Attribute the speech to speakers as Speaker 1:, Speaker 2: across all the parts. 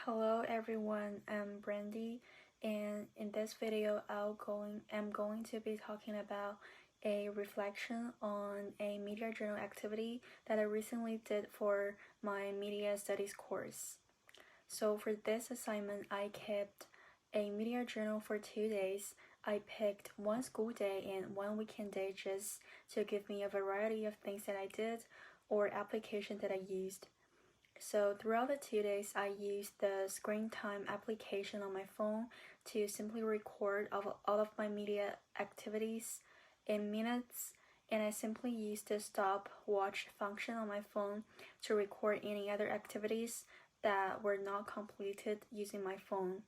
Speaker 1: Hello everyone, I'm Brandy, and in this video I'm going to be talking about a reflection on a media journal activity that I recently did for my media studies course. So for this assignment, I kept a media journal for 2 days. I picked one school day and one weekend day just to give me a variety of things that I did or applications that I used. So throughout the 2 days, I used the screen time application on my phone to simply record all of my media activities in minutes, and I simply used the stopwatch function on my phone to record any other activities that were not completed using my phone.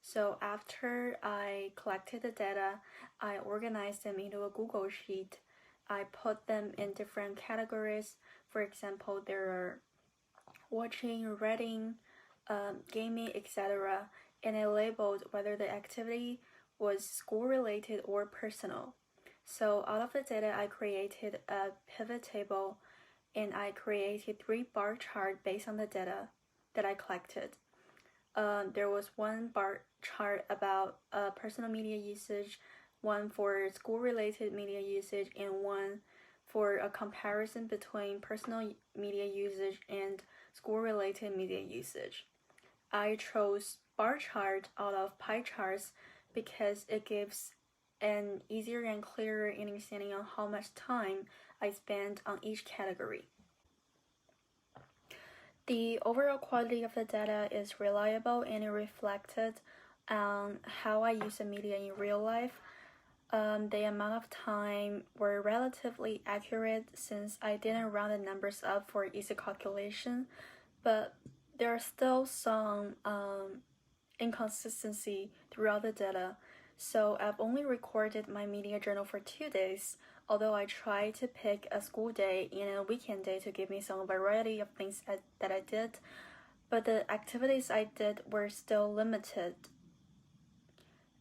Speaker 1: So after I collected the data, I organized them into a Google Sheet. I put them in different categories. For example, there are watching, reading, gaming, etc. And I labeled whether the activity was school-related or personal. So out of the data, I created a pivot table and I created 3 bar charts based on the data that I collected. There was one bar chart about personal media usage, one for school-related media usage, and one for a comparison between personal media usage and school-related media usage. I chose bar chart out of pie charts because it gives an easier and clearer understanding on how much time I spend on each category. The overall quality of the data is reliable and it reflected on how I use the media in real life. The amount of time were relatively accurate since I didn't round the numbers up for easy calculation, but there are still some inconsistency throughout the data. So I've only recorded my media journal for 2 days, although I tried to pick a school day and a weekend day to give me some variety of things that I did, but the activities I did were still limited.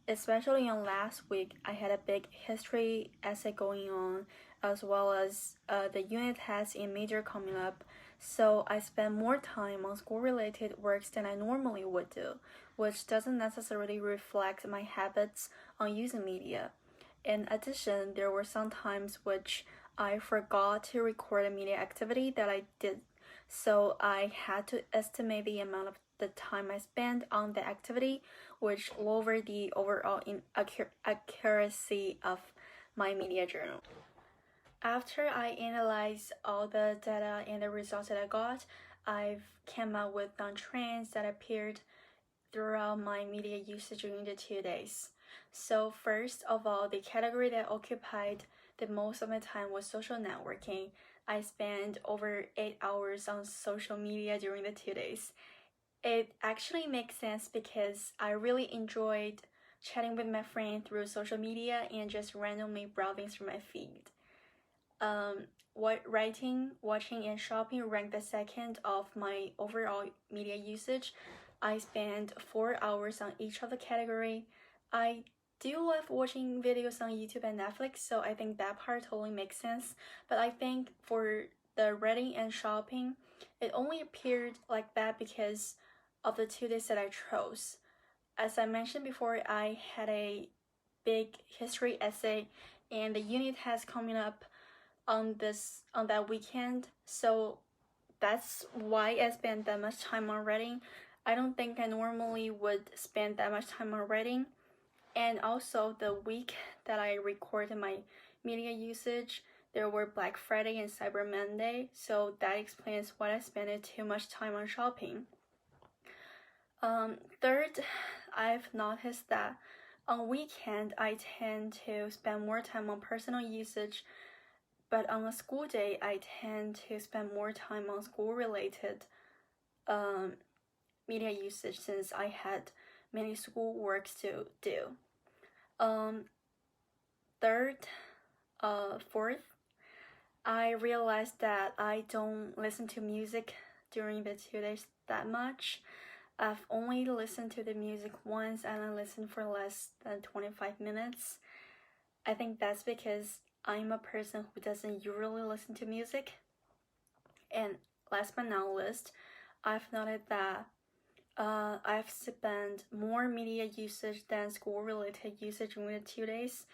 Speaker 1: Especially on last week, I had a big history essay going on, as well as the unit test and major coming up, so I spent more time on school-related works than I normally would do, which doesn't necessarily reflect my habits on using media. In addition, there were some times which I forgot to record a media activity that I did, so I had to estimate the amount of the time I spent on the activity, which lowered the overall accuracy of my media journal. After I analyzed all the data and the results that I got, I've came up with some trends that appeared throughout my media usage during the 2 days. So first of all, the category that occupied the most of my time was social networking. I spent over 8 hours on social media during the 2 days. It actually makes sense because I really enjoyed chatting with my friend through social media and just randomly browsing through my feed. Writing, watching, and shopping ranked the second of my overall media usage. I spent 4 hours on each of the category. I do love watching videos on YouTube and Netflix, so I think that part totally makes sense. But I think for the reading and shopping, it only appeared like that because of the 2 days that I chose. As I mentioned before, I had a big history essay and the unit test coming up on that weekend, so that's why I spent that much time on reading. I don't think I normally would spend that much time on reading. And also the week that I recorded my media usage, there were Black Friday and Cyber Monday, so that explains why I spent too much time on shopping. Third, I've noticed that on weekend I tend to spend more time on personal usage, but on a school day I tend to spend more time on school-related media usage since I had many school works to do. Fourth, I realized that I don't listen to music during the 2 days that much. I've only listened to the music once and I listened for less than 25 minutes. I think that's because I'm a person who doesn't usually listen to music. And last but not least, I've noted that I've spent more media usage than school-related usage within 2 days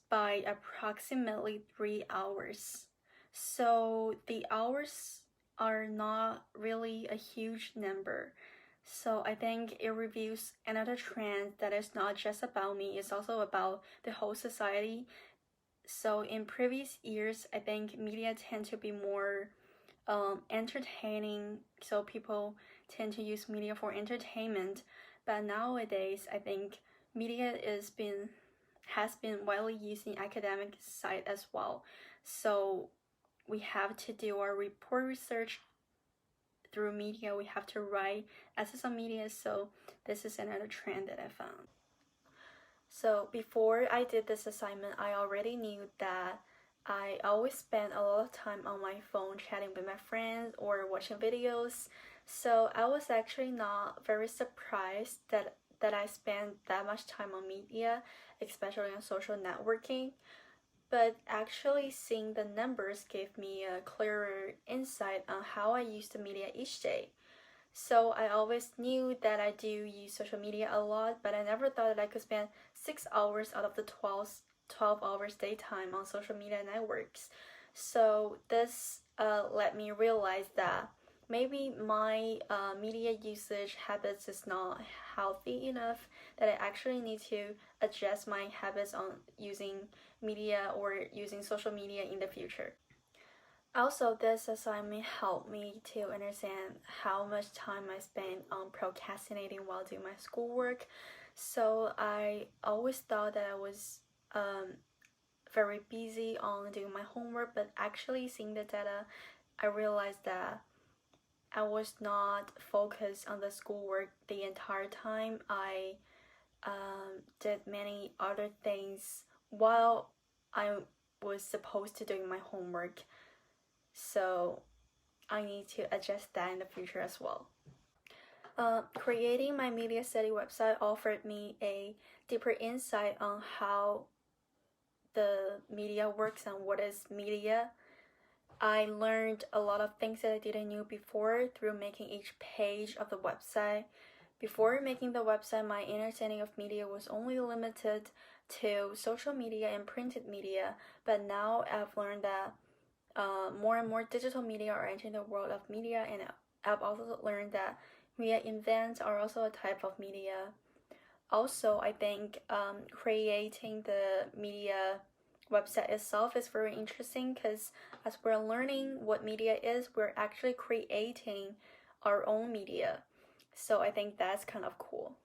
Speaker 1: by approximately 3 hours. So the hours are not really a huge number. So I think it reveals another trend that is not just about me, it's also about the whole society. So in previous years, I think media tend to be more entertaining, so people tend to use media for entertainment. But nowadays, I think media has been widely used in academic side as well. So we have to do our report research through media. We have to write essays on media. So this is another trend that I found. So before I did this assignment, I already knew that I always spend a lot of time on my phone chatting with my friends or watching videos. So I was actually not very surprised that I spend that much time on media, especially on social networking. But actually seeing the numbers gave me a clearer insight on how I use the media each day. So I always knew that I do use social media a lot, but I never thought that I could spend 6 hours out of the 12 hours daytime on social media networks. So this let me realize that maybe my media usage habits is not healthy enough, that I actually need to adjust my habits on using media or using social media in the future. Also, this assignment helped me to understand how much time I spend on procrastinating while doing my schoolwork. So I always thought that I was very busy on doing my homework, but actually seeing the data, I realized that I was not focused on the schoolwork the entire time. I did many other things while I was supposed to doing my homework. So I need to adjust that in the future as well. Creating my media study website offered me a deeper insight on how the media works and what is media. I learned a lot of things that I didn't know before through making each page of the website. Before making the website, my understanding of media was only limited to social media and printed media, but now I've learned that more and more digital media are entering the world of media, and I've also learned that media events are also a type of media. Also, I think creating the media website itself is very interesting because as we're learning what media is, we're actually creating our own media. So I think that's kind of cool.